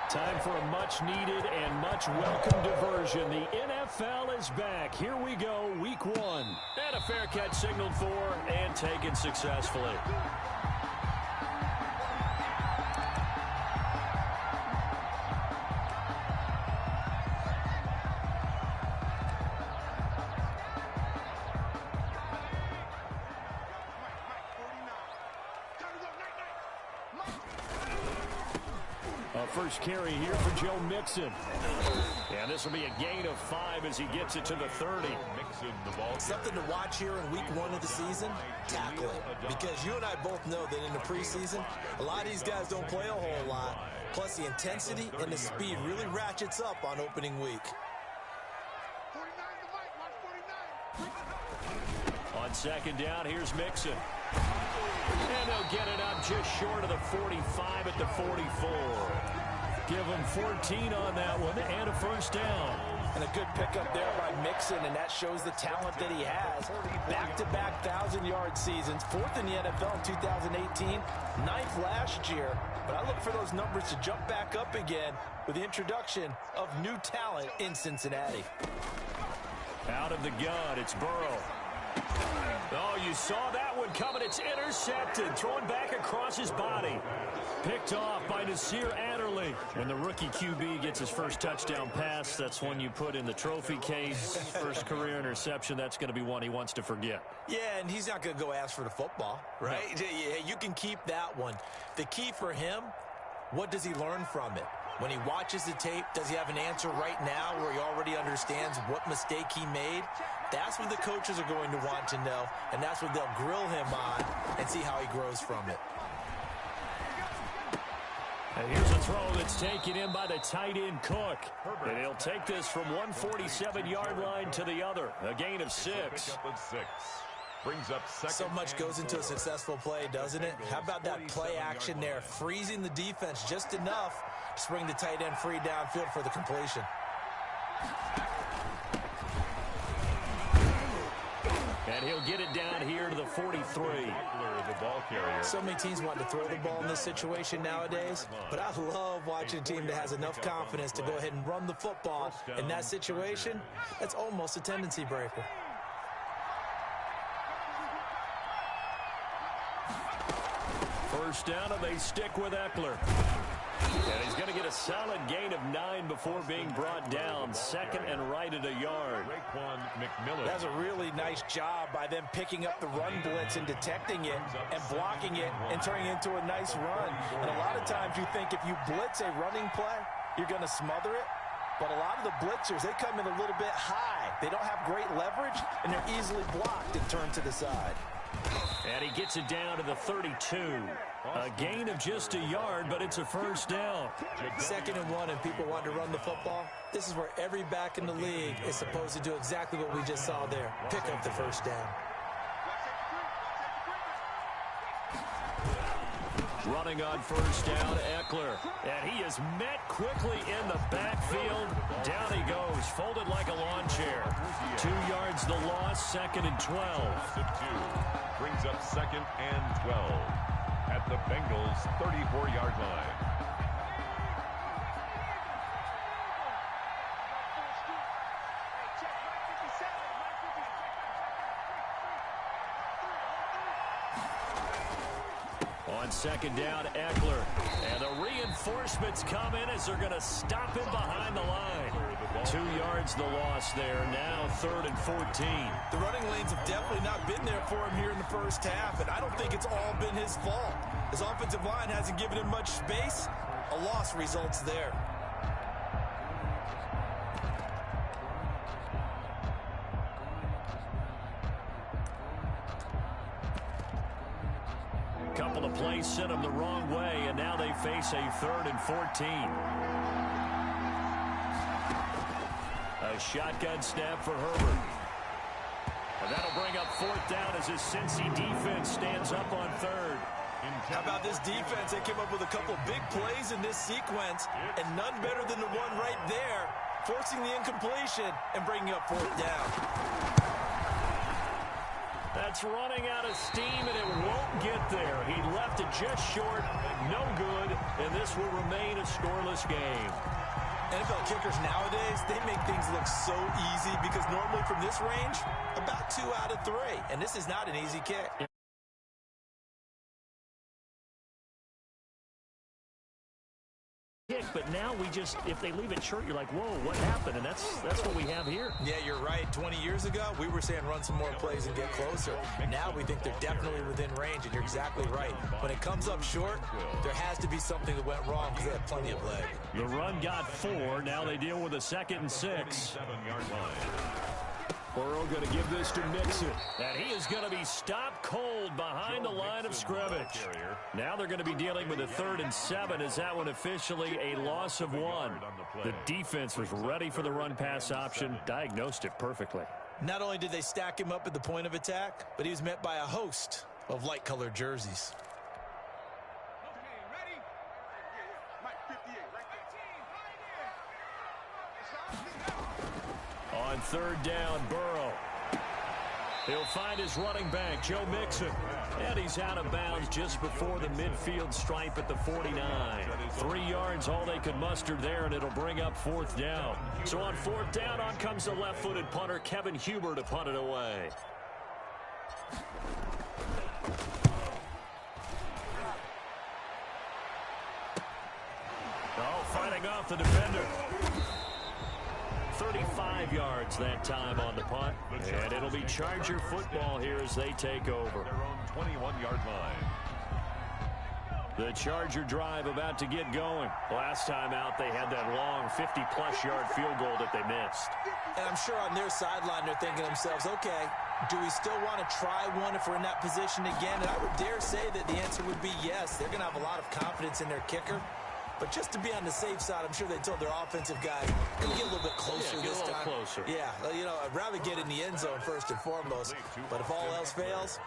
Time for a much-needed and much-welcome diversion. The NFL is back. Here we go, week 1. And a fair catch signaled for and taken successfully. First carry here for Joe Mixon. And this will be a gain of 5 as he gets it to the 30. Something to watch here in week 1 of the season, tackling. Because you and I both know that in the preseason, a lot of these guys don't play a whole lot. Plus the intensity and the speed really ratchets up on opening week. On second down, here's Mixon. And they'll get it up just short of the 45 at the 44. Give him 14 on that one and a first down. And a good pickup there by Mixon, and that shows the talent that he has. Back-to-back 1,000-yard seasons, 4th in the NFL in 2018, 9th last year. But I look for those numbers to jump back up again with the introduction of new talent in Cincinnati. Out of the gun, it's Burrow. Oh, you saw that one coming. It's intercepted. Thrown back across his body. Picked off by Nasir Adderley. When the rookie QB gets his first touchdown pass, that's one you put in the trophy case. First career interception, that's going to be one he wants to forget. Yeah, and he's not going to go ask for the football, right? No. Yeah, you can keep that one. The key for him, what does he learn from it? When he watches the tape, does he have an answer right now where he already understands what mistake he made? That's what the coaches are going to want to know, and that's what they'll grill him on and see how he grows from it. And here's a throw that's taken in by the tight end Cook. And he'll take this from 147-yard line to the other. A gain of 6. Brings up second. So much goes into a successful play, doesn't it? How about that play action there? Freezing the defense just enough to bring the tight end free downfield for the completion. And he'll get it down here to the 43. The ball carrier. So many teams want to throw the ball in this situation nowadays, but I love watching a team that has enough confidence to go ahead and run the football. In that situation, that's almost a tendency breaker. First down, and they stick with Eckler. And he's going to get a solid gain of 9 before being brought down. Second and right at a yard. That's a really nice job by them picking up the run blitz and detecting it and blocking it and turning it into a nice run. And a lot of times you think if you blitz a running play, you're going to smother it. But a lot of the blitzers, they come in a little bit high. They don't have great leverage, and they're easily blocked and turned to the side. And he gets it down to the 32. A gain of just a yard, but it's a first down. 2nd and 1, and people want to run the football. This is where every back in the league is supposed to do exactly what we just saw there. Pick up the first down. Running on first down, Eckler. And he is met quickly in the backfield. Down he goes, folded like a lawn chair. 2 yards the loss, 2nd and 12. Brings up 2nd and 12 at the Bengals' 34-yard line. On second down, Eckler. And the reinforcements come in as they're going to stop him behind the line. 2 yards the loss there. Now 3rd and 14. The running lanes have definitely not been there for him here in the first half, and I don't think it's all been his fault. His offensive line hasn't given him much space. A loss results there. Couple of plays sent them the wrong way, and now they face a 3rd and 14. A shotgun snap for Herbert. And that'll bring up 4th down as his Cincy defense stands up on 3rd. How about this defense? They came up with a couple big plays in this sequence, and none better than the one right there, forcing the incompletion and bringing up 4th down. That It's running out of steam, and it won't get there. He left it just short, no good, and this will remain a scoreless game. NFL kickers nowadays, they make things look so easy because normally from this range, about 2 out of 3. And this is not an easy kick. But now we just, if they leave it short, you're like, whoa, what happened? And that's what we have here. Yeah, you're right. 20 years ago, we were saying run some more plays and get closer. Now we think they're definitely within range, and you're exactly right. When it comes up short, there has to be something that went wrong because they have plenty of leg. The run got 4. Now they deal with a 2nd and 6. Burrow going to give this to Mixon. And he is going to be stopped cold behind the line of scrimmage. Now they're going to be dealing with a 3rd and 7 as that one officially a loss of 1. The defense was ready for the run-pass option, diagnosed it perfectly. Not only did they stack him up at the point of attack, but he was met by a host of light-colored jerseys. On 3rd down, Burrow. He'll find his running back, Joe Mixon. And he's out of bounds just before the midfield stripe at the 49. 3 yards, all they could muster there, and it'll bring up 4th down. So on 4th down, on comes the left-footed punter, Kevin Huber, to punt it away. Oh, fighting off the defender. 35 yards that time on the punt. And it'll be Charger football here as they take over. Their own 21-yard line. The Charger drive about to get going. Last time out, they had that long 50-plus yard field goal that they missed. And I'm sure on their sideline, they're thinking to themselves, okay, do we still want to try one if we're in that position again? And I would dare say that the answer would be yes. They're going to have a lot of confidence in their kicker. But just to be on the safe side, I'm sure they told their offensive guys, can we get a little bit closer this time? Closer. Yeah, you know, I'd rather get in the end zone first and foremost. But if all else fails,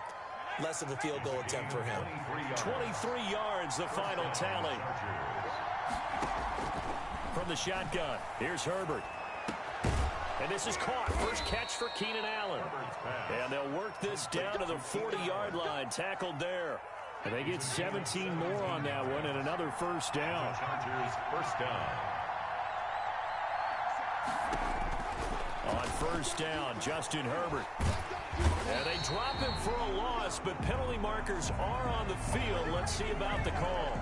less of a field goal attempt for him. 23 yards, the final tally. From the shotgun, here's Herbert. And this is caught. First catch for Keenan Allen. And they'll work this down to the 40-yard line. Tackled there. And they get 17 more on that one and another first down. Chargers first down. On first down, Justin Herbert. And they drop him for a loss, but penalty markers are on the field. Let's see about the call.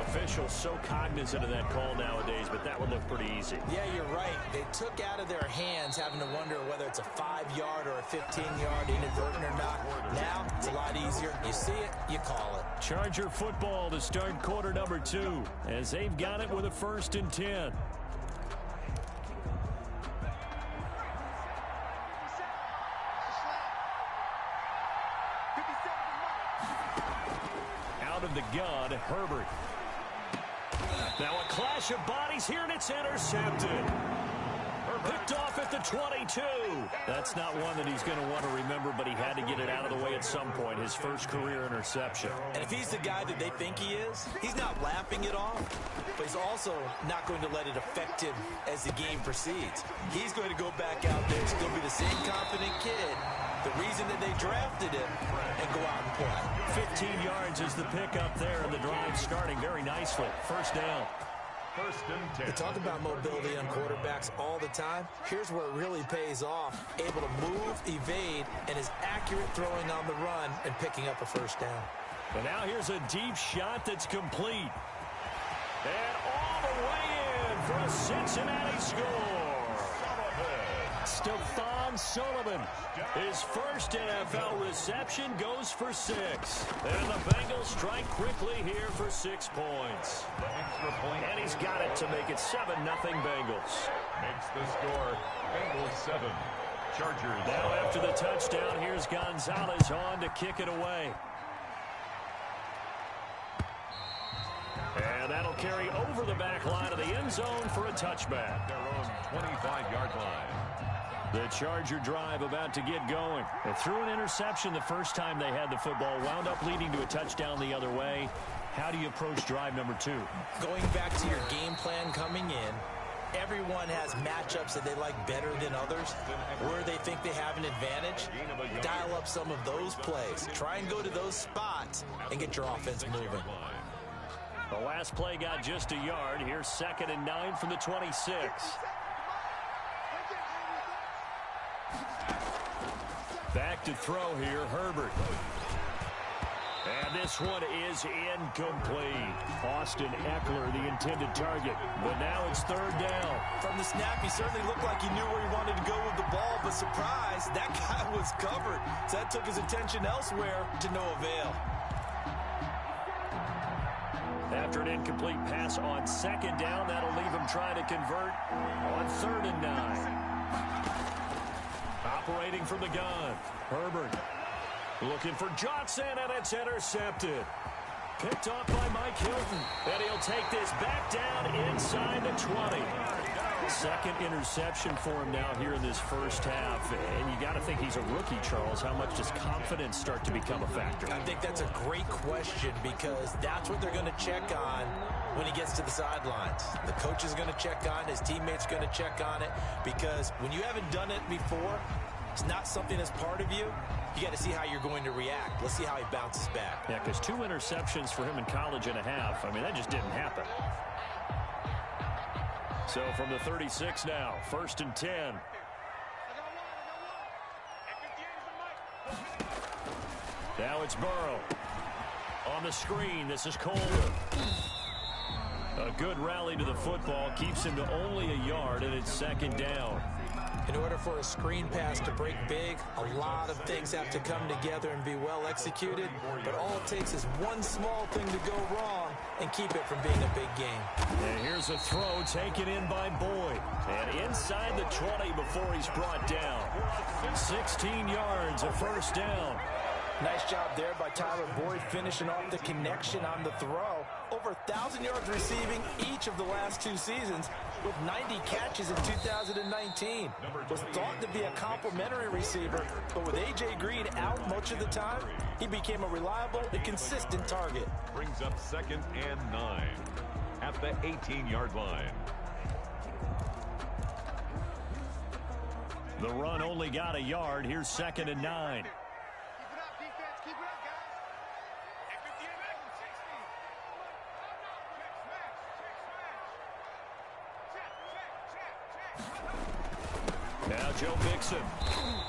Officials so cognizant of that call nowadays, but that would look pretty easy. Yeah, you're right. They took out of their hands having to wonder whether it's a 5-yard or a 15-yard inadvertent or not. Now, it's a lot easier. You see it, you call it. Charger football to start quarter number 2 as they've got it with a 1st and 10. Out of the gun, Herbert. Now a clash of bodies here, and it's intercepted. Picked off at the 22. That's not one that he's going to want to remember, but he had to get it out of the way at some point. His first career interception. And if he's the guy that they think he is, he's not laughing it off, but he's also not going to let it affect him as the game proceeds. He's going to go back out there, still be the same confident kid, the reason that they drafted him, and go out and play. 15 yards is the pickup there, and the drive starting very nicely. First down. First and 10. We talk about mobility on quarterbacks all the time. Here's where it really pays off. Able to move, evade, and is accurate throwing on the run and picking up a first down. But now here's a deep shot that's complete. And all the way in for a Cincinnati score. Stephon Sullivan. His first NFL reception goes for 6. And the Bengals strike quickly here for 6 points. And he's got it to make it 7-0 Bengals. Makes the score Bengals 7. Chargers. Now after the touchdown, here's Gonzalez on to kick it away. And that'll carry over the back line of the end zone for a touchback. Their own 25-yard line. The Charger drive about to get going. They threw an interception the first time they had the football, wound up leading to a touchdown the other way. How do you approach drive number 2? Going back to your game plan coming in, Everyone has matchups that they like better than others. Where they think they have an advantage, dial up some of those plays. Try and go to those spots and get your offense moving. The last play got just a yard. Here's 2nd and 9 from the 26. Back to throw here, Herbert. And this one is incomplete. Austin Eckler, the intended target. But now it's 3rd down. From the snap, he certainly looked like he knew where he wanted to go with the ball, but surprise, that guy was covered. So that took his attention elsewhere to no avail. After an incomplete pass on 2nd down, that'll leave him trying to convert on 3rd and 9. Operating from the gun, Herbert. Looking for Johnson, and it's intercepted. Picked off by Mike Hilton. And he'll take this back down inside the 20. 2nd interception for him now here in this first half. And you got to think he's a rookie, Charles. How much does confidence start to become a factor? I think that's a great question because that's what they're going to check on when he gets to the sidelines. The coach is going to check on it. His teammates are going to check on it because when you haven't done it before, it's not something that's part of you. You got to see how you're going to react. Let's see how he bounces back. Yeah, because 2 interceptions for him in college and a half. I mean, that just didn't happen. So from the 36 now, 1st and 10. Now it's Burrow. On the screen, this is Coleman. A good rally to the football keeps him to only a yard, and it's 2nd down. In order for a screen pass to break big, a lot of things have to come together and be well executed. But all it takes is one small thing to go wrong and keep it from being a big game. And here's a throw taken in by Boyd. And inside the 20 before he's brought down. 16 yards, a 1st down. Nice job there by Tyler Boyd finishing off the connection on the throw. Over 1,000 yards receiving each of the last 2 seasons with 90 catches in 2019. Was thought to be a complimentary receiver, but with A.J. Green out much of the time, he became a reliable and consistent target. Brings up 2nd and 9 at the 18-yard line. The run only got a yard. Here's 2nd and 9. Now Joe Mixon.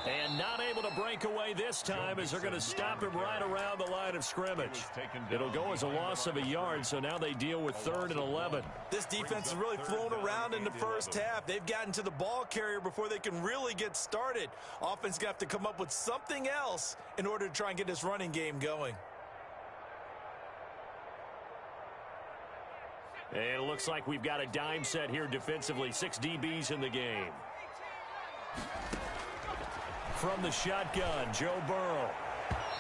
And not able to break away this time as they're going to stop him right around the line of scrimmage. It'll go as a loss of a yard, so now they deal with 3rd and 11. This defense has really flown around in the first half. They've gotten to the ball carrier before they can really get started. Offense got to come up with something else in order to try and get this running game going. And it looks like we've got a dime set here defensively. 6 DBs in the game. From the shotgun, Joe Burrow.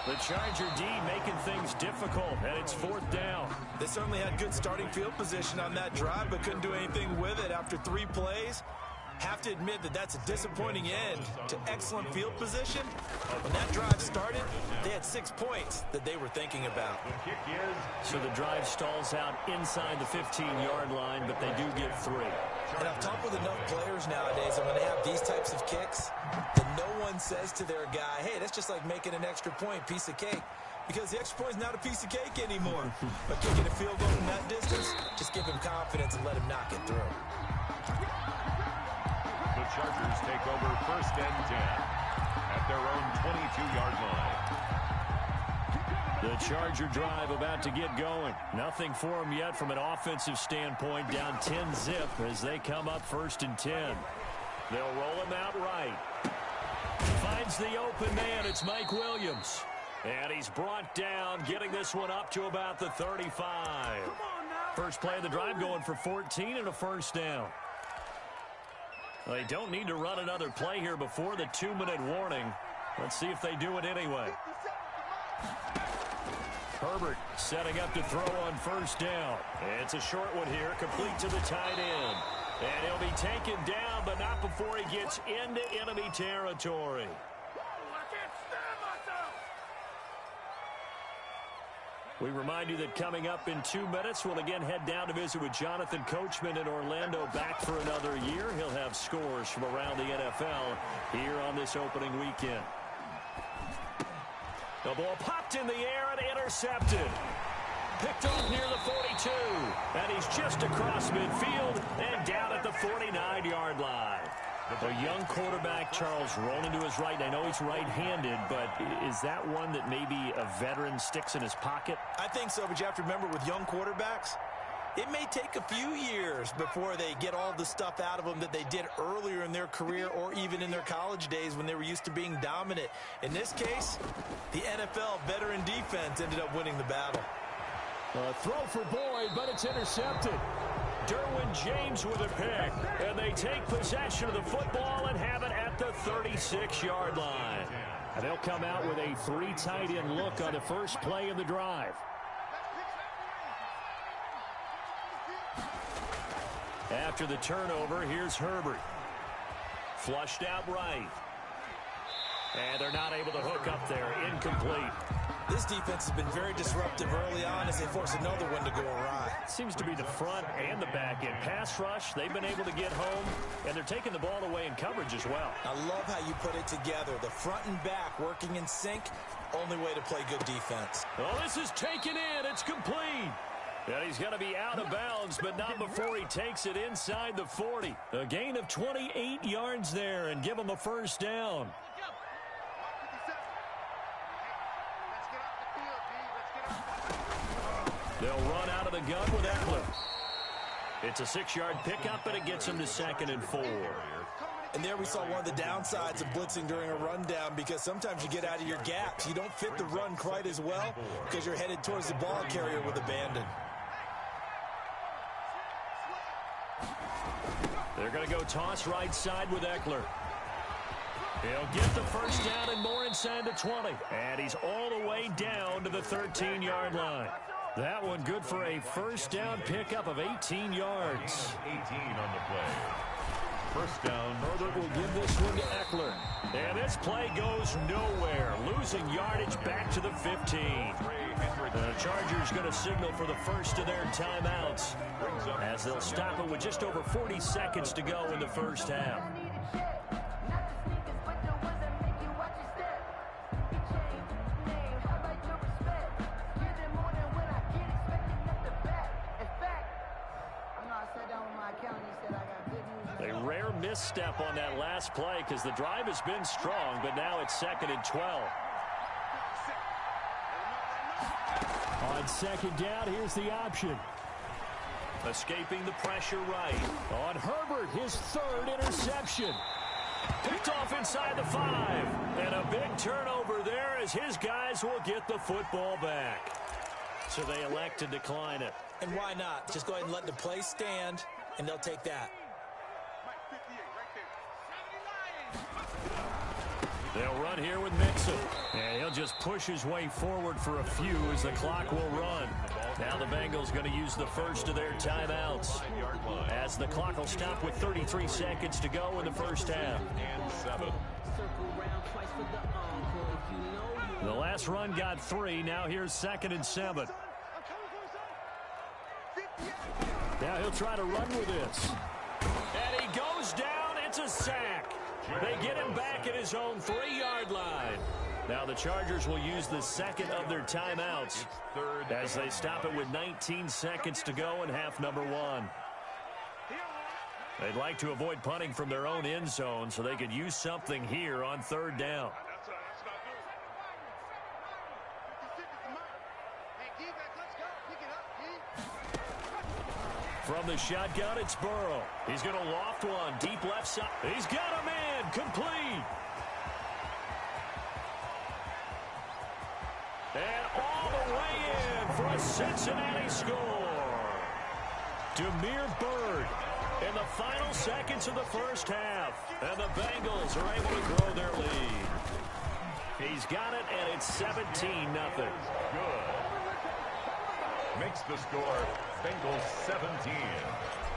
The Charger D making things difficult, and it's 4th down. They certainly had good starting field position on that drive, but couldn't do anything with it after 3 plays. Have to admit that that's a disappointing end to excellent field position. When that drive started, they had 6 points that they were thinking about. So the drive stalls out inside the 15-yard line, but they do get 3. And I've talked with enough players nowadays, and when they have these types of kicks, then no one says to their guy, hey, that's just like making an extra point, piece of cake. Because the extra point is not a piece of cake anymore. But kicking a field goal from that distance, just give him confidence and let him knock it through. The Chargers take over 1st and 10 at their own 22-yard line. The Charger drive about to get going. Nothing for them yet from an offensive standpoint. Down 10-zip as they come up 1st and 10. They'll roll him out right. Finds the open man. It's Mike Williams. And he's brought down, getting this one up to about the 35. First play of the drive going for 14 and a 1st down. They don't need to run another play here before the 2-minute warning. Let's see if they do it anyway. Herbert setting up to throw on 1st down. It's a short one here, complete to the tight end. And he'll be taken down, but not before he gets into enemy territory. We remind you that coming up in 2 minutes, we'll again head down to visit with Jonathan Coachman in Orlando, back for another year. He'll have scores from around the NFL here on this opening weekend. The ball popped in the air and intercepted. Picked off near the 42. And he's just across midfield and down at the 49-yard line. A young quarterback, Charles, rolling to his right. I know he's right-handed, but is that one that maybe a veteran sticks in his pocket? I think so, but you have to remember with young quarterbacks, it may take a few years before they get all the stuff out of them that they did earlier in their career or even in their college days when they were used to being dominant. In this case, the NFL veteran defense ended up winning the battle. A throw for Boyd, but it's intercepted. Derwin James with a pick, and they take possession of the football and have it at the 36-yard line. And they'll come out with a 3 tight end look on the first play of the drive. After the turnover, here's Herbert. Flushed out right. And they're not able to hook up there. Incomplete. This defense has been very disruptive early on as they force another one to go awry. Seems to be the front and the back end. Pass rush, they've been able to get home, and they're taking the ball away in coverage as well. I love how you put it together. The front and back working in sync, only way to play good defense. Oh, this is taken in. It's complete. And he's going to be out of bounds, but not before he takes it inside the 40. A gain of 28 yards there and give him a first down. They'll run out of the gun with Eckler. It's a 6-yard pickup, and it gets him to 2nd and 4. And there we saw one of the downsides of blitzing during a rundown, because sometimes you get out of your gaps. You don't fit the run quite as well because you're headed towards the ball carrier with abandon. They're going to go toss right side with Eckler. He'll get the first down and more inside the 20. And he's all the way down to the 13-yard line. That one good for a first down pickup of 18 yards. 18 on the play. First down. Herbert will give this one to Eckler. And this play goes nowhere. Losing yardage back to the 15. The Chargers going to signal for the first of their timeouts as they'll stop it with just over 40 seconds to go in the first half. A rare misstep on that last play because the drive has been strong, but now it's 2nd and 12. On 2nd down, here's the option. Escaping the pressure right. On Herbert, his 3rd interception. Picked off inside the 5. And a big turnover there as his guys will get the football back. So they elect to decline it. And why not? Just go ahead and let the play stand, and they'll take that. They'll run here with Mixon. And he'll just push his way forward for a few as the clock will run. Now the Bengals going to use the first of their timeouts as the clock will stop with 33 seconds to go in the first half. The last run got 3. Now here's 2nd and 7. Now he'll try to run with this. And he goes down. It's a sack. They get him back at his own 3-yard line. Now the Chargers will use the second of their timeouts as they stop it with 19 seconds to go in half number 1. They'd like to avoid punting from their own end zone so they could use something here on 3rd down. From the shotgun, it's Burrow. He's going to loft one, deep left side. He's got him in, complete. And all the way in for a Cincinnati score. Damiere Byrd in the final seconds of the first half. And the Bengals are able to grow their lead. He's got it, and it's 17-0. Good. Makes the score Bengals 17.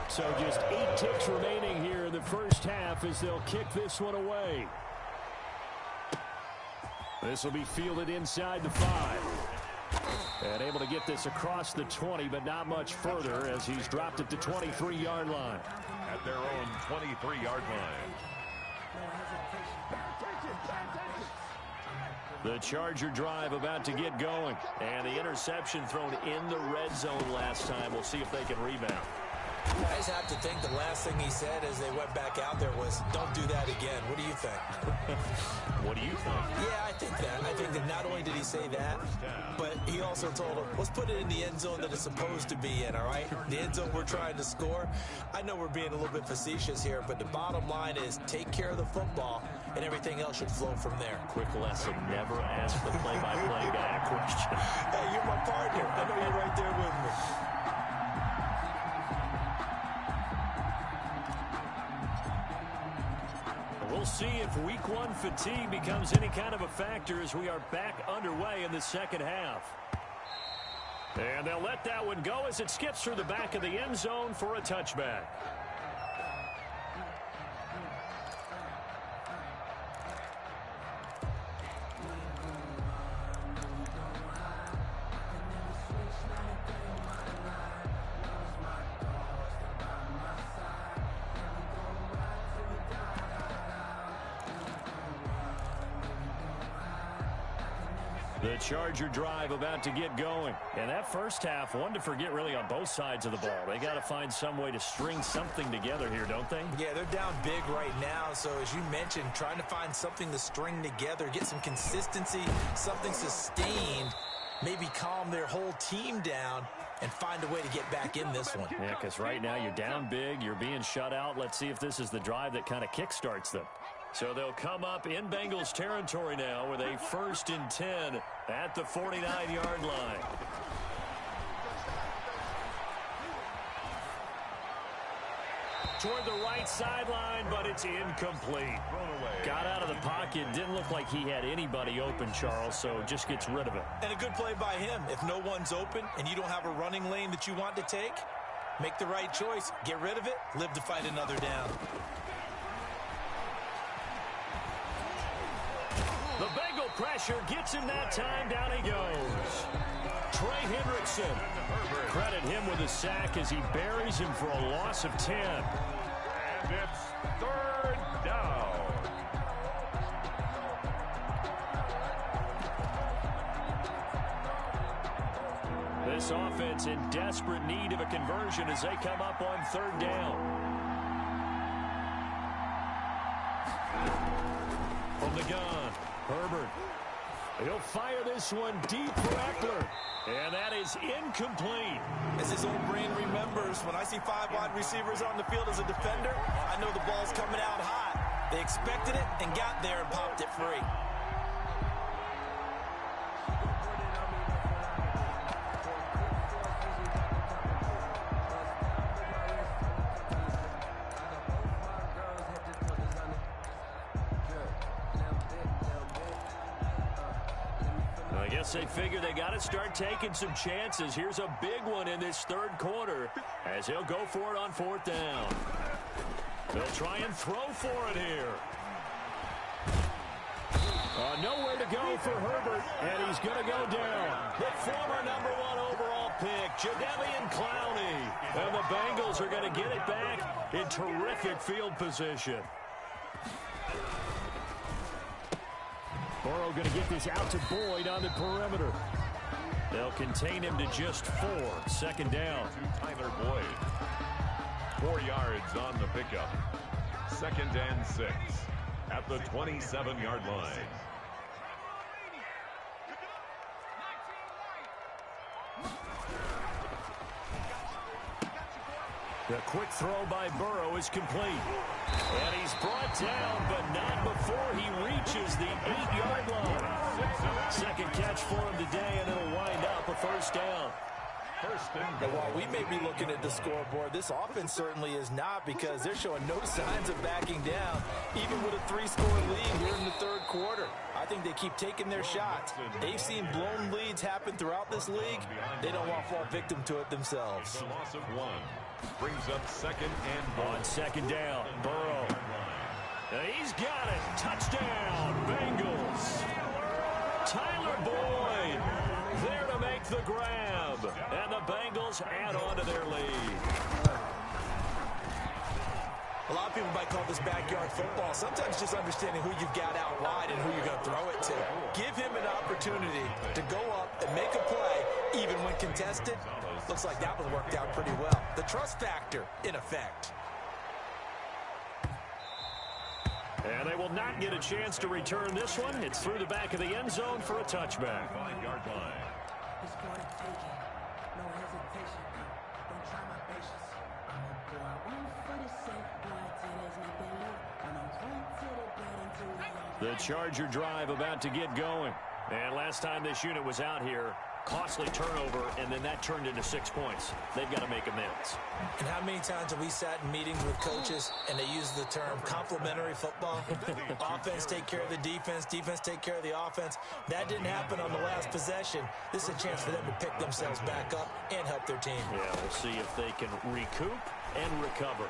So just 8 ticks remaining here in the first half as they'll kick this one away. This will be fielded inside the 5. And able to get this across the 20, but not much further as he's dropped it to 23-yard line. At their own 23-yard line. The Charger drive about to get going. And the interception thrown in the red zone last time. We'll see if they can rebound. I just have to think the last thing he said as they went back out there was, don't do that again. What do you think? What do you think? Yeah, I think that. I think that not only did he say that, but he also told him, let's put it in the end zone that it's supposed to be in, all right? The end zone we're trying to score. I know we're being a little bit facetious here, but the bottom line is take care of the football, and everything else should flow from there. Quick lesson, never ask the play-by-play guy a question. Hey, you're my partner. I know you're right there with me. We'll see if week one fatigue becomes any kind of a factor as we are back underway in the second half. And they'll let that one go as it skips through the back of the end zone for a touchback. The Charger drive about to get going. And that first half, one to forget really on both sides of the ball. They got to find some way to string something together here, don't they? Yeah, they're down big right now. So as you mentioned, trying to find something to string together, get some consistency, something sustained, maybe calm their whole team down and find a way to get back in this one. Yeah, because right now you're down big, you're being shut out. Let's see if this is the drive that kind of kickstarts them. So they'll come up in Bengals territory now with a 1st and 10 at the 49-yard line. Toward the right sideline, but it's incomplete. Got out of the pocket. Didn't look like he had anybody open, Charles, so just gets rid of it. And a good play by him. If no one's open and you don't have a running lane that you want to take, make the right choice. Get rid of it. Live to fight another down. The Bengal pressure gets him that time. Down he goes. Trey Hendrickson. Credit him with a sack as he buries him for a loss of 10. And it's 3rd down. This offense in desperate need of a conversion as they come up on 3rd down. From the gun, Herbert. He'll fire this one deep for Eckler. And that is incomplete. As his old brain remembers, when I see 5 wide receivers on the field as a defender, I know the ball's coming out hot. They expected it and got there and popped it free. I guess they figure they got to start taking some chances. Here's a big one in this 3rd quarter as he'll go for it on 4th down. They'll try and throw for it here. Nowhere to go for Herbert, and he's going to go down. The former #1 overall pick, Jadeveon Clowney. And the Bengals are going to get it back in terrific field position. Burrow going to get this out to Boyd on the perimeter. They'll contain him to just 4. 2nd down. To Tyler Boyd. 4 yards on the pickup. 2nd and 6 at the 27-yard line. The quick throw by Burrow is complete. And he's brought down, but not before he reaches the 8-yard line. 2nd catch for him today, and it'll wind up a 1st down. And while we may be looking at the scoreboard, this offense certainly is not, because they're showing no signs of backing down, even with a 3-score lead here in the 3rd quarter. I think they keep taking their shots. They've seen blown leads happen throughout this league. They don't want to fall victim to it themselves. The loss of 1 brings up 2nd and 1. On 2nd down, Burrow. He's got it. Touchdown, Bengals. Tyler Boyd. there to make the grab. And the Bengals add on to their lead. A lot of people might call this backyard football. Sometimes just understanding who you've got out wide and who you're going to throw it to. Give him an opportunity to go up and make a play, even when contested. Looks like that one worked out pretty well. The trust factor in effect. And they will not get a chance to return this one. It's through the back of the end zone for a touchback. 5-yard line. It's for the taking. No hesitation. Don't try my patience. I'm a boy. One for the safe. Boy, today's nothing left. And I'm going to the bed until we The Charger drive about to get going. And last time this unit was out here, costly turnover, and then that turned into 6 points. They've got to make amends. And how many times have we sat in meetings with coaches and they use the term complementary football? Offense take care of the defense, defense take care of the offense. That didn't happen on the last possession. This is a chance for them to pick themselves back up and help their team. Yeah, we'll see if they can recoup and recover.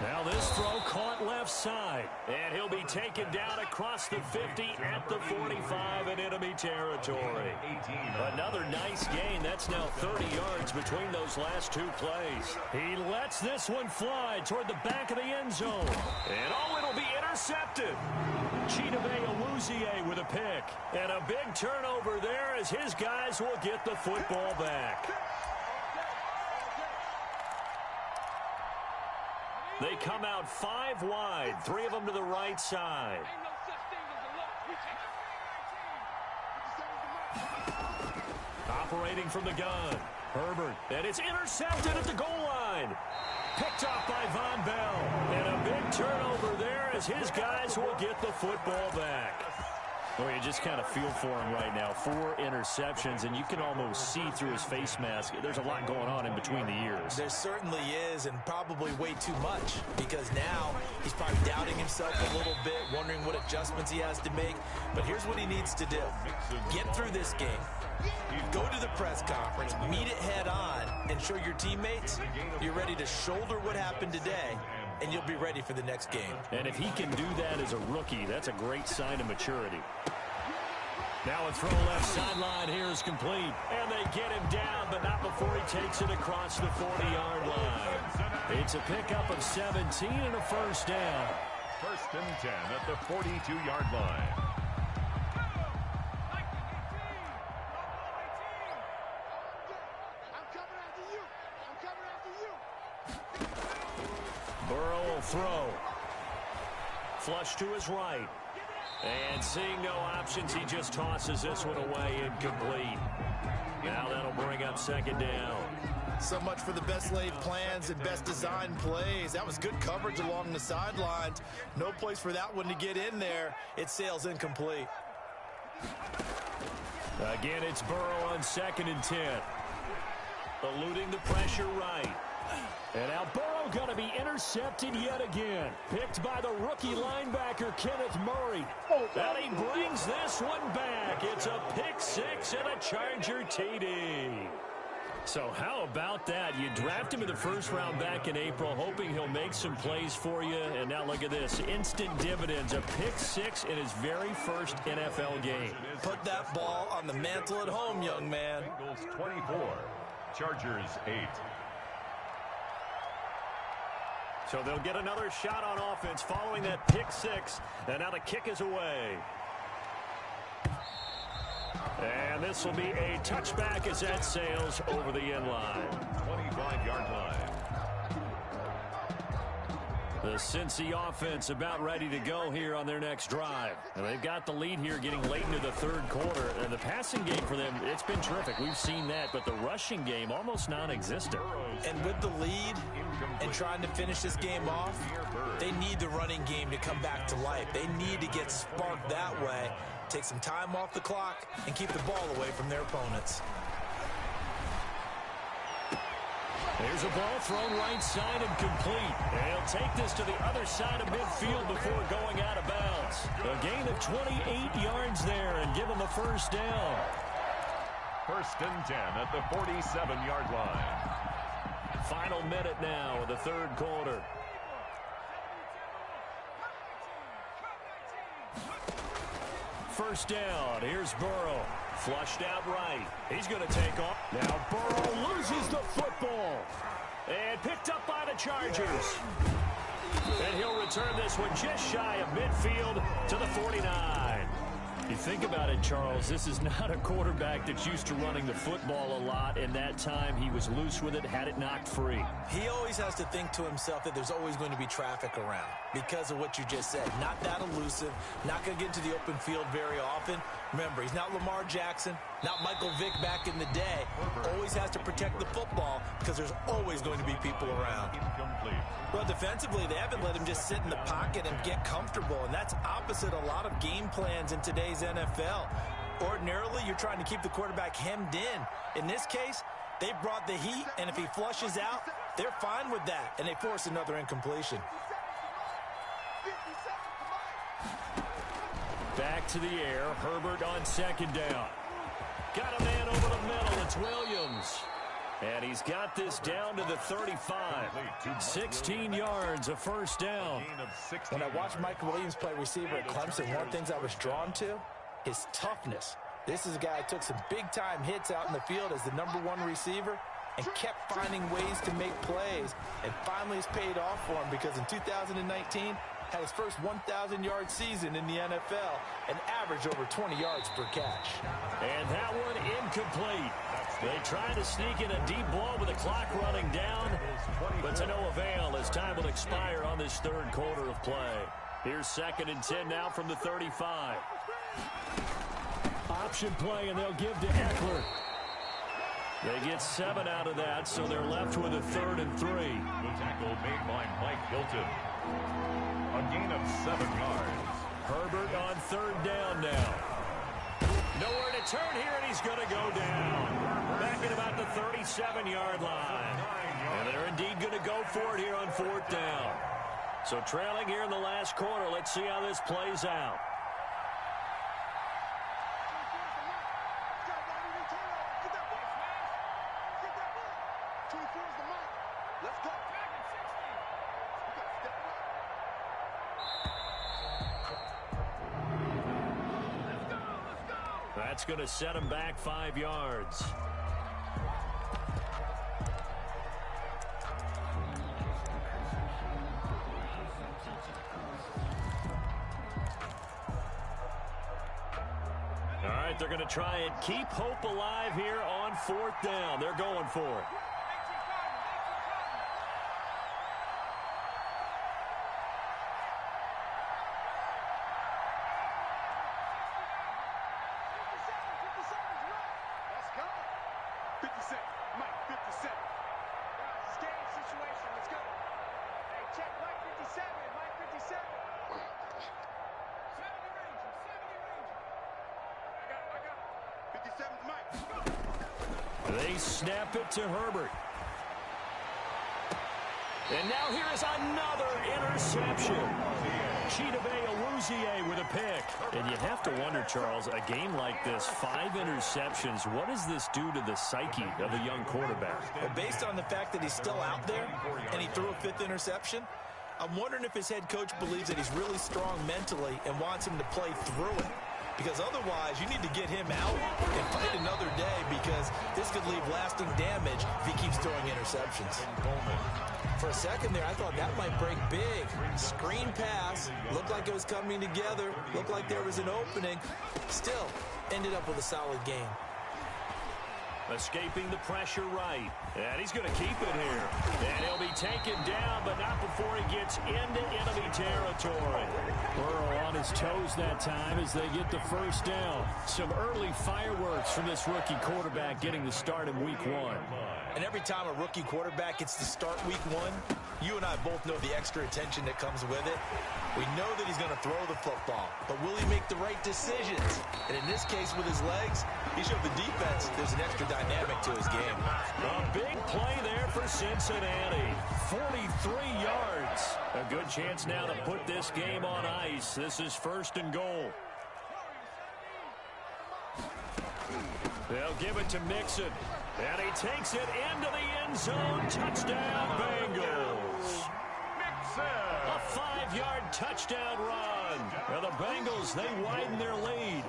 Now this throw caught left side, and he'll be taken down across the 50 at the 45 in enemy territory. Another nice gain. That's now 30 yards between those last two plays. He lets this one fly toward the back of the end zone. And oh, it'll be intercepted. Chidobe Awuzie with a pick. And a big turnover there as his guys will get the football back. They come out 5 wide, 3 of them to the right side. Operating from the gun, Herbert, and it's intercepted at the goal line. Picked off by Von Bell, and a big turnover there as his guys will get the football back. Well, you just kind of feel for him right now. 4 interceptions, and you can almost see through his face mask. There's a lot going on in between the ears. There certainly is, and probably way too much, because now he's probably doubting himself a little bit, wondering what adjustments he has to make. But here's what he needs to do. Get through this game. Go to the press conference, meet it head on, and show your teammates you're ready to shoulder what happened today, and you'll be ready for the next game. And if he can do that as a rookie, that's a great sign of maturity. Now a throw left sideline here is complete. And they get him down, but not before he takes it across the 40-yard line. It's a pickup of 17 and a first down. 1st and 10 at the 42-yard line. Burrow will throw. Flush to his right. And seeing no options, he just tosses this one away incomplete. Now that'll bring up 2nd down. So much for the best laid plans and best designed plays. That was good coverage along the sidelines. No place for that one to get in there. It sails incomplete. Again, it's Burrow on 2nd and 10. Eluding the pressure right. And now Burrow going to be intercepted yet again. Picked by the rookie linebacker, Kenneth Murray. And he brings this one back. It's a pick 6 and a Charger TD. So how about that? You draft him in the 1st round back in April, hoping he'll make some plays for you. And now look at this. Instant dividends. A pick 6 in his very first NFL game. Put that ball on the mantle at home, young man. Bengals 24, Chargers 8. So they'll get another shot on offense following that pick 6. And now the kick is away. And this will be a touchback as that sails over the end line. 25-yard line. The Cincy offense about ready to go here on their next drive. And they've got the lead here getting late into the 3rd quarter. And the passing game for them, it's been terrific. We've seen that. But the rushing game, almost non-existent. And with the lead and trying to finish this game off, they need the running game to come back to life. They need to get sparked that way, take some time off the clock, and keep the ball away from their opponents. There's a ball thrown right side and complete. And he'll take this to the other side of midfield before going out of bounds. A gain of 28 yards there and give him a 1st down. 1st and 10 at the 47-yard line. Final minute now of the 3rd quarter. First down. Here's Burrow. Flushed out right. He's going to take off. Now Burrow loses the football. And picked up by the Chargers. And he'll return this one just shy of midfield to the 49. You think about it, Charles, this is not a quarterback that's used to running the football a lot, and that time he was loose with it, had it knocked free. He always has to think to himself that there's always going to be traffic around because of what you just said. Not that elusive, not going to get into the open field very often. Remember, he's not Lamar Jackson, not Michael Vick back in the day. Always has to protect the football because there's always going to be people around. Incomplete. Well, defensively, they haven't let him just sit in the pocket and get comfortable, and that's opposite a lot of game plans in today's NFL. Ordinarily, you're trying to keep the quarterback hemmed in. In this case, they brought the heat, and if he flushes out, they're fine with that, and they force another incompletion. Back to the air. Herbert on second down. Got a man over the middle. It's Williams. And he's got this down to the 35. 16 yards, a first down. When I watched Mike Williams play receiver at Clemson, one of the things I was drawn to is toughness. This is a guy who took some big-time hits out in the field as the #1 receiver and kept finding ways to make plays. And finally it's paid off for him because in 2019, had his first 1,000-yard season in the NFL and averaged over 20 yards per catch. And that one incomplete. They tried to sneak in a deep ball with the clock running down, but to no avail as time will expire on this third quarter of play. Here's 2nd and 10 now from the 35. Option play, and they'll give to Eckler. They get 7 out of that, so they're left with a 3rd and 3. The tackle made by Mike Hilton. A gain of 7 yards. Herbert on 3rd down now. Nowhere to turn here, and he's going to go down. Back at about the 37-yard line. And they're indeed going to go for it here on 4th down. So trailing here in the last quarter. Let's see how this plays out. That's going to set him back 5 yards. All right, they're going to try and keep hope alive here on 4th down. They're going for it. They snap it to Herbert. And now here is another interception. Chidobe Awuzie with a pick. And you have to wonder, Charles, a game like this, 5 interceptions, what does this do to the psyche of the young quarterback? Well, based on the fact that he's still out there and he threw a 5th interception, I'm wondering if his head coach believes that he's really strong mentally and wants him to play through it. Because otherwise, you need to get him out and fight another day because this could leave lasting damage if he keeps throwing interceptions. For a second there, I thought that might break big. Screen pass. Looked like it was coming together. Looked like there was an opening. Still, ended up with a solid game. Escaping the pressure right. And he's going to keep it here. And he'll be taken down, but not before he gets into enemy territory. Burrow on his toes that time as they get the first down. Some early fireworks from this rookie quarterback getting the start in week 1. And every time a rookie quarterback gets to start week 1, you and I both know the extra attention that comes with it. We know that he's going to throw the football, but will he make the right decisions? And in this case, with his legs, he showed the defense there's an extra dynamic to his game. A big play there for Cincinnati. 43 yards. A good chance now to put this game on ice. This is 1st and goal. They'll give it to Mixon. And he takes it into the end zone. Touchdown, Bengals. A 5-yard touchdown run. And the Bengals, they widen their lead.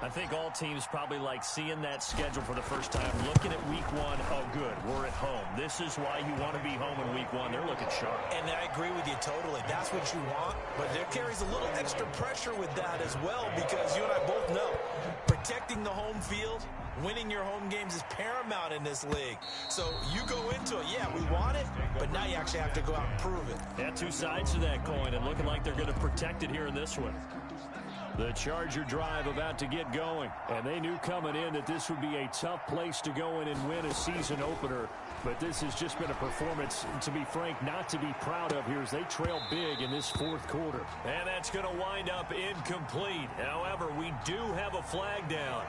I think all teams probably like seeing that schedule for the first time, looking at week one. Oh, good, we're at home. This is why you want to be home in week one. They're looking sharp. And I agree with you totally. That's what you want, but there carries a little extra pressure with that as well, because you and I both know protecting the home field, winning your home games is paramount in this league. So you go into it, yeah, we want it, but now you actually have to go out and prove it. Yeah, two sides to that coin, and looking like they're going to protect it here in this one. The Charger drive about to get going, and they knew coming in that this would be a tough place to go in and win a season opener, but this has just been a performance, to be frank, not to be proud of here as they trail big in this fourth quarter. And that's going to wind up incomplete. However, we do have a flag down.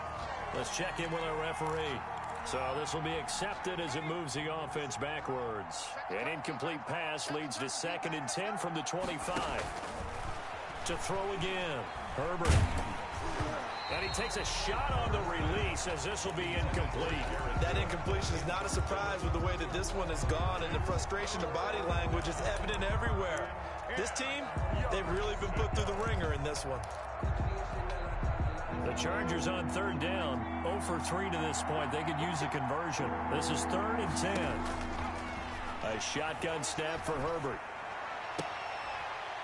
Let's check in with our referee. So this will be accepted as it moves the offense backwards. An incomplete pass leads to 2nd and 10 from the 25. To throw again, Herbert. And he takes a shot on the release as this will be incomplete. That incompletion is not a surprise with the way that this one has gone, and the frustration of body language is evident everywhere. This team, they've really been put through the ringer in this one. The Chargers on 3rd down, 0 for 3 to this point. They could use a conversion. This is 3rd and 10. A shotgun snap for Herbert.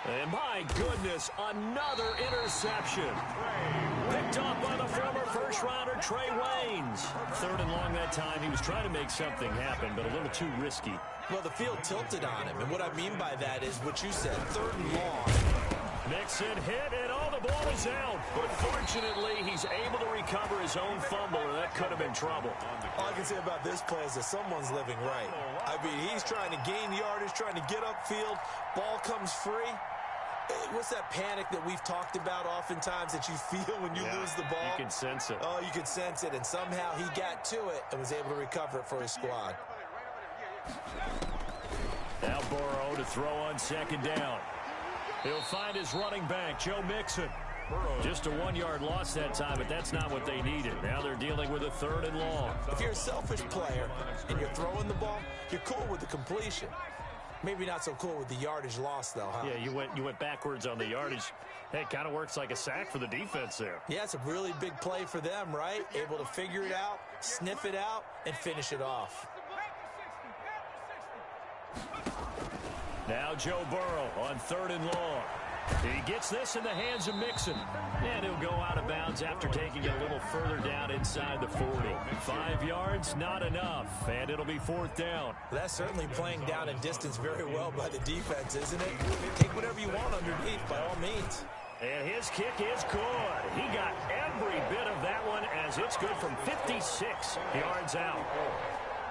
And my goodness, another interception. Picked off by the former first-rounder Trey Waynes. 3rd and long that time. He was trying to make something happen, but a little too risky. Well, the field tilted on him, and what I mean by that is what you said, 3rd and long. Mixon hit, and all the ball is out. But fortunately, he's able to recover his own fumble, or that could have been trouble. All I can say about this play is that someone's living right. I mean, he's trying to gain yardage, trying to get upfield. Ball comes free. What's that panic that we've talked about oftentimes that you feel when you lose the ball? You can sense it. Oh, you can sense it, and somehow he got to it and was able to recover it for his squad. Now Burrow to throw on 2nd down. He'll find his running back, Joe Mixon. Just a 1-yard loss that time, but that's not what they needed. Now they're dealing with a 3rd and long. If you're a selfish player and you're throwing the ball, you're cool with the completion. Maybe not so cool with the yardage loss, though, huh? Yeah, you went backwards on the yardage. Hey, it kind of works like a sack for the defense there. Yeah, it's a really big play for them, right? Able to figure it out, sniff it out, and finish it off. Now Joe Burrow on 3rd and long. He gets this in the hands of Mixon. And he'll go out of bounds after taking it a little further down inside the 40. 5 yards, not enough. And it'll be 4th down. That's certainly playing down in distance very well by the defense, isn't it? Take whatever you want underneath, by all means. And his kick is good. He got every bit of that one as it's good from 56 yards out.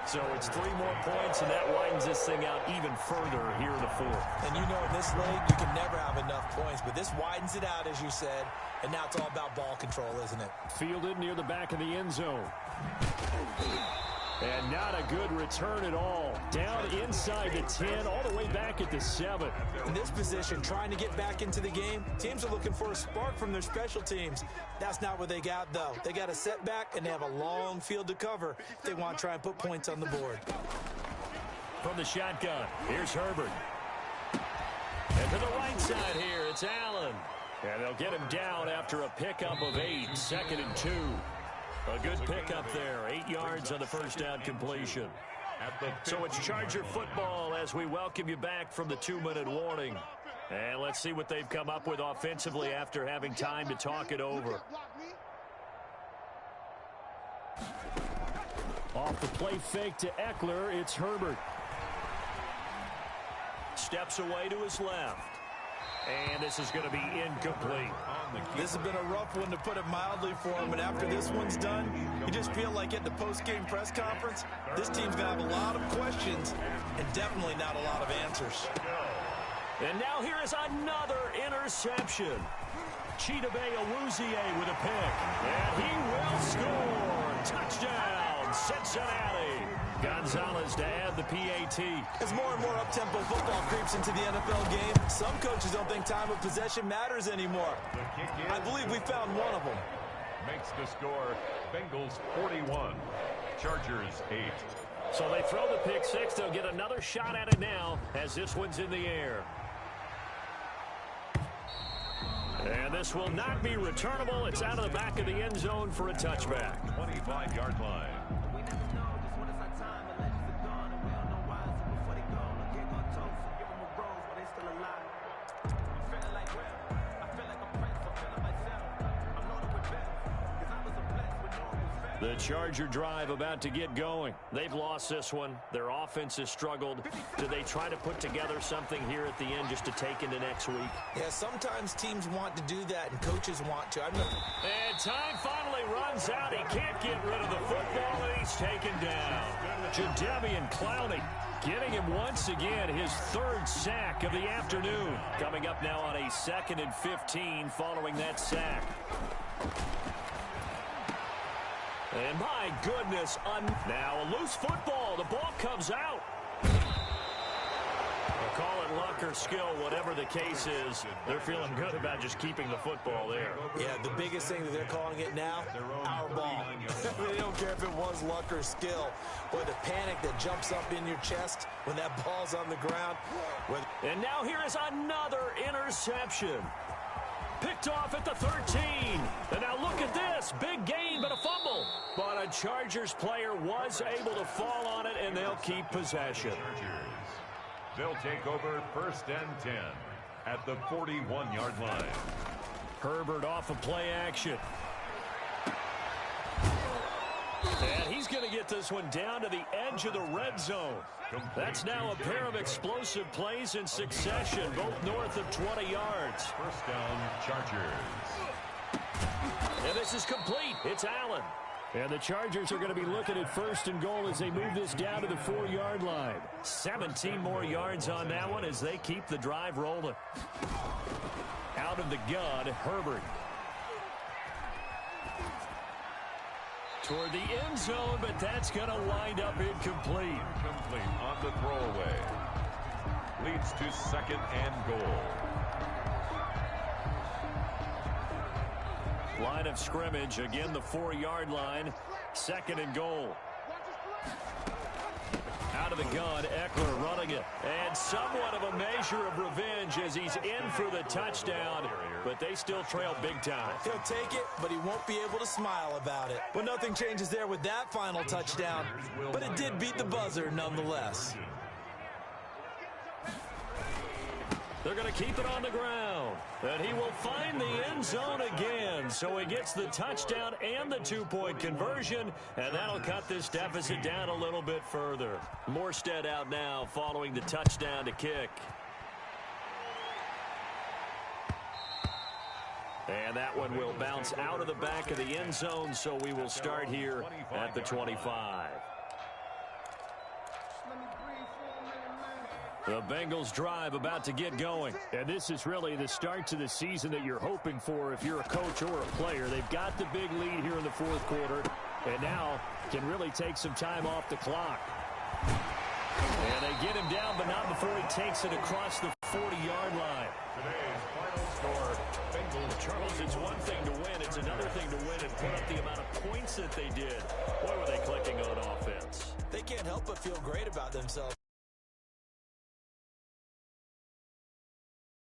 So it's 3 more points, and that widens this thing out even further here in the 4th. And you know in this league, you can never have enough points, but this widens it out, as you said, and now it's all about ball control, isn't it? Fielded near the back of the end zone. And not a good return at all. Down inside the 10, all the way back at the 7. In this position, trying to get back into the game, teams are looking for a spark from their special teams. That's not what they got, though. They got a setback, and they have a long field to cover if they want to try and put points on the board. From the shotgun, here's Herbert. And to the right side here, it's Allen. And they'll get him down after a pickup of 8, 2nd and 2. A good pickup there, 8 yards on the first down completion. So it's Charger football as we welcome you back from the 2-minute warning. And let's see what they've come up with offensively after having time to talk it over. Off the play fake to Eckler, it's Herbert. Steps away to his left. And this is going to be incomplete. This has been a rough one, to put it mildly, for him. And after this one's done, you just feel like at the post-game press conference, this team's going to have a lot of questions and definitely not a lot of answers. And now here is another interception. Chidobe Awuzie with a pick. And he will score. Touchdown, Cincinnati. Gonzalez to add the PAT. As more and more up-tempo football creeps into the NFL game, some coaches don't think time of possession matters anymore. I believe we found one of them. Makes the score Bengals 41, Chargers 8. So they throw the pick six. They'll get another shot at it now as this one's in the air. And this will not be returnable. It's out of the back of the end zone for a touchback. 25-yard line. The Charger drive about to get going. They've lost this one. Their offense has struggled. Do they try to put together something here at the end just to take into next week? Yeah, sometimes teams want to do that and coaches want to. And time finally runs out. He can't get rid of the football, and he's taken down. Jadeveon Clowney getting him once again, his third sack of the afternoon. Coming up now on a 2nd and 15 following that sack. And my goodness, now a loose football. The ball comes out. They'll call it luck or skill, whatever the case is. They're feeling good about just keeping the football there. Yeah, the biggest thing that they're calling it now, our ball. They don't care if it was luck or skill. Boy, the panic that jumps up in your chest when that ball's on the ground. And now here is another interception. Picked off at the 13. And now look at this. Big gain, but a fumble. But a Chargers player was able to fall on it, and they'll keep possession. They'll take over 1st and 10 at the 41-yard line. Herbert off of play action. And he's going to get this one down to the edge of the red zone. That's now a pair of explosive plays in succession, both north of 20 yards. 1st down, Chargers. And this is complete. It's Allen. And the Chargers are going to be looking at 1st and goal as they move this down to the 4-yard line. 17 more yards on that one as they keep the drive rolling. Out of the gun, Herbert. Toward the end zone, but that's going to wind up incomplete. Incomplete on the throwaway. Leads to 2nd and goal. Line of scrimmage, again the 4-yard line. 2nd and goal. Out of the gun, Eckler running it. And somewhat of a measure of revenge as he's in for the touchdown. But they still trail big time. He'll take it, but he won't be able to smile about it. But nothing changes there with that final touchdown. But it did beat the buzzer nonetheless. They're going to keep it on the ground. And he will find the end zone again. So he gets the touchdown and the 2-point conversion. And that'll cut this deficit down a little bit further. Morstead out now following the touchdown to kick. And that one will bounce out of the back of the end zone. So we will start here at the 25. The Bengals drive about to get going. And this is really the start to the season that you're hoping for if you're a coach or a player. They've got the big lead here in the 4th quarter and now can really take some time off the clock. And they get him down, but not before he takes it across the 40-yard line. Today's final score, Bengals. Charles, it's one thing to win. It's another thing to win and put up the amount of points that they did. Boy, were they clicking on offense. They can't help but feel great about themselves.